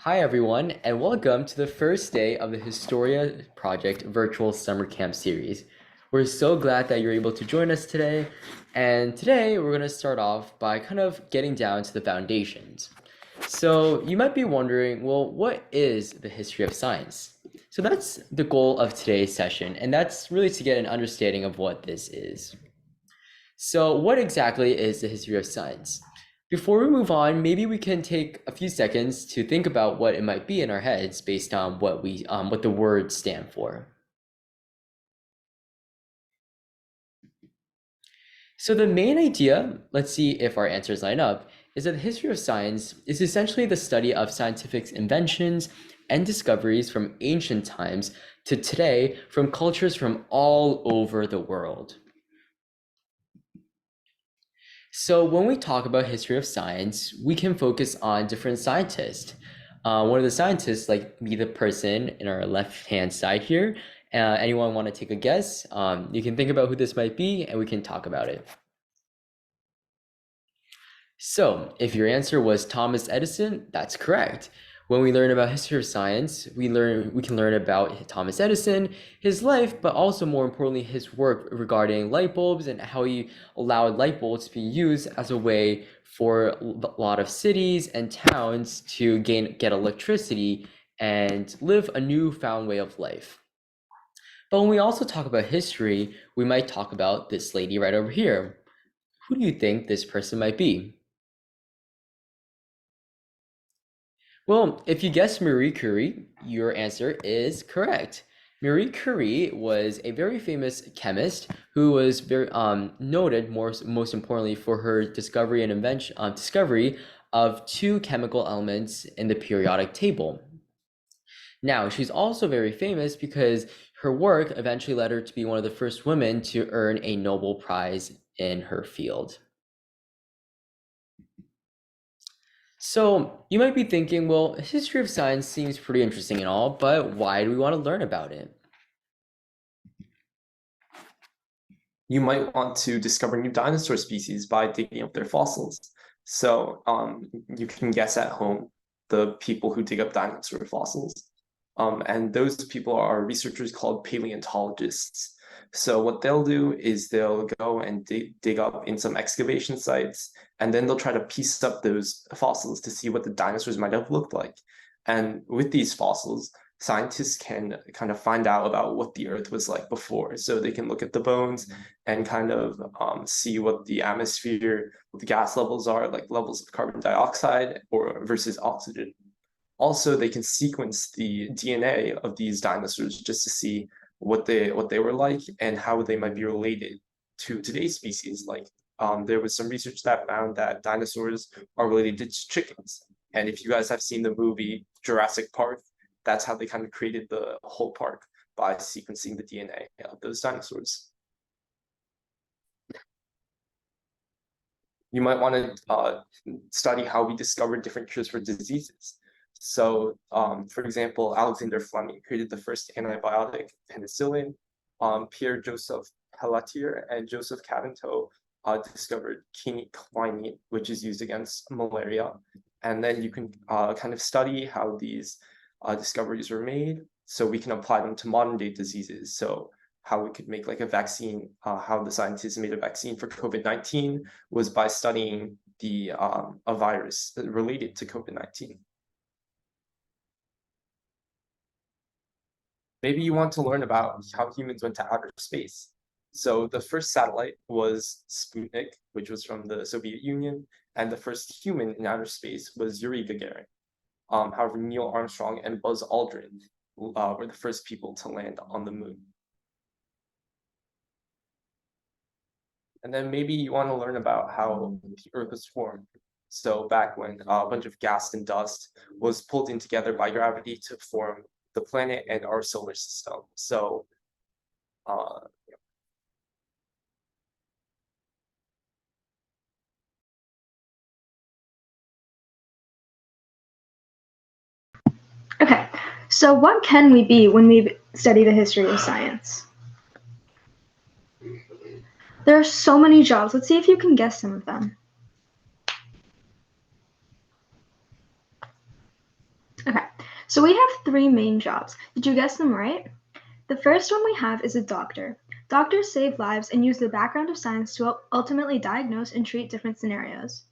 Hi, everyone, and welcome to the first day of the Historia Project Virtual Summer Camp Series. We're so glad that you're able to join us today, and today we're going to start off by kind of getting down to the foundations. So, you might be wondering, well, what is the history of science? So, that's the goal of today's session, and that's really to get an understanding of what this is. So, what exactly is the history of science? Before we move on, maybe we can take a few seconds to think about what it might be in our heads based on what the words stand for. So the main idea, let's see if our answers line up, is that the history of science is essentially the study of scientific inventions and discoveries from ancient times to today from cultures from all over the world. So when we talk about history of science, we can focus on different scientists. One of the scientists, like be the person in our left-hand side here. Anyone want to take a guess? You can think about who this might be, and we can talk about it. So, if your answer was Thomas Edison, that's correct. When we learn about history of science, we can learn about Thomas Edison, his life, but also more importantly his work regarding light bulbs and how he allowed light bulbs to be used as a way for a lot of cities and towns to get electricity and live a newfound way of life. But when we also talk about history, we might talk about this lady right over here. Who do you think this person might be? Well, if you guessed Marie Curie, your answer is correct. Marie Curie was a very famous chemist who was very noted most importantly for her discovery and discovery of two chemical elements in the periodic table. Now, she's also very famous because her work eventually led her to be one of the first women to earn a Nobel Prize in her field. So you might be thinking, well, history of science seems pretty interesting and all, but why do we want to learn about it? You might want to discover new dinosaur species by digging up their fossils. So you can guess at home the people who dig up dinosaur fossils. And those people are researchers called paleontologists. So what they'll do is they'll go and dig up in some excavation sites, and then they'll try to piece up those fossils to see what the dinosaurs might have looked like. And with these fossils, scientists can kind of find out about what the Earth was like before. So they can look at the bones and kind of see what the atmosphere, what the gas levels are, like levels of carbon dioxide or versus oxygen. Also, they can sequence the DNA of these dinosaurs just to see what they were like and how they might be related to today's species. Like there was some research that found that dinosaurs are related to chickens. And if you guys have seen the movie Jurassic Park, that's how they kind of created the whole park by sequencing the DNA of those dinosaurs. You might want to study how we discovered different cures for diseases. So, for example, Alexander Fleming created the first antibiotic, penicillin. Pierre Joseph Pelletier and Joseph Caventou discovered quinine, which is used against malaria. And then you can kind of study how these discoveries were made so we can apply them to modern day diseases. So how we could make like a vaccine, how the scientists made a vaccine for COVID-19 was by studying a virus related to COVID-19. Maybe you want to learn about how humans went to outer space. So the first satellite was Sputnik, which was from the Soviet Union, and the first human in outer space was Yuri Gagarin. However, Neil Armstrong and Buzz Aldrin were the first people to land on the moon. And then maybe you want to learn about how the Earth was formed. So back when a bunch of gas and dust was pulled in together by gravity to form the planet and our solar system. So uh, Okay, so what can we be when we study the history of science? There are so many jobs. Let's see if you can guess some of them. Okay, so we have three main jobs. Did you guess them right? The first one we have is a doctor. Doctors save lives and use the background of science to ultimately diagnose and treat different scenarios.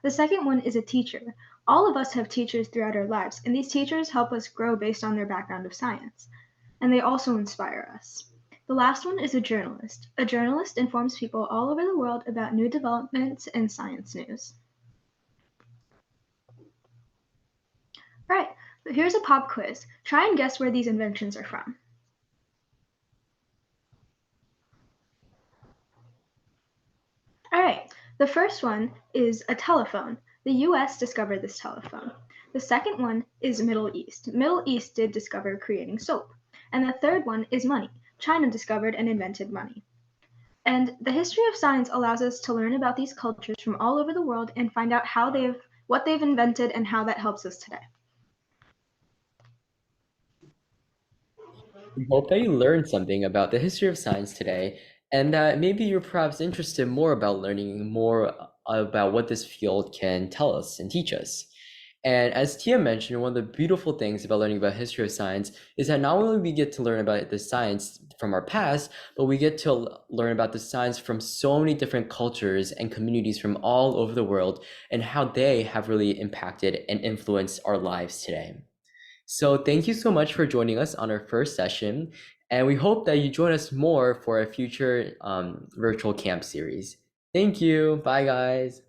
The second one is a teacher. All of us have teachers throughout our lives, and these teachers help us grow based on their background of science. And they also inspire us. The last one is a journalist. A journalist informs people all over the world about new developments and science news. Right, so here's a pop quiz. Try and guess where these inventions are from. All right, the first one is a telephone. The US discovered this telephone. The second one is Middle East. Middle East did discover creating soap. And the third one is money. China discovered and invented money. And the history of science allows us to learn about these cultures from all over the world and find out what they've invented and how that helps us today. We hope that you learned something about the history of science today, and that maybe you're perhaps interested more about learning more about what this field can tell us and teach us. And as Tia mentioned, one of the beautiful things about learning about history of science is that not only we get to learn about the science from our past, but we get to learn about the science from so many different cultures and communities from all over the world and how they have really impacted and influenced our lives today. So thank you so much for joining us on our first session, and we hope that you join us more for a future virtual camp series. Thank you. Bye, guys.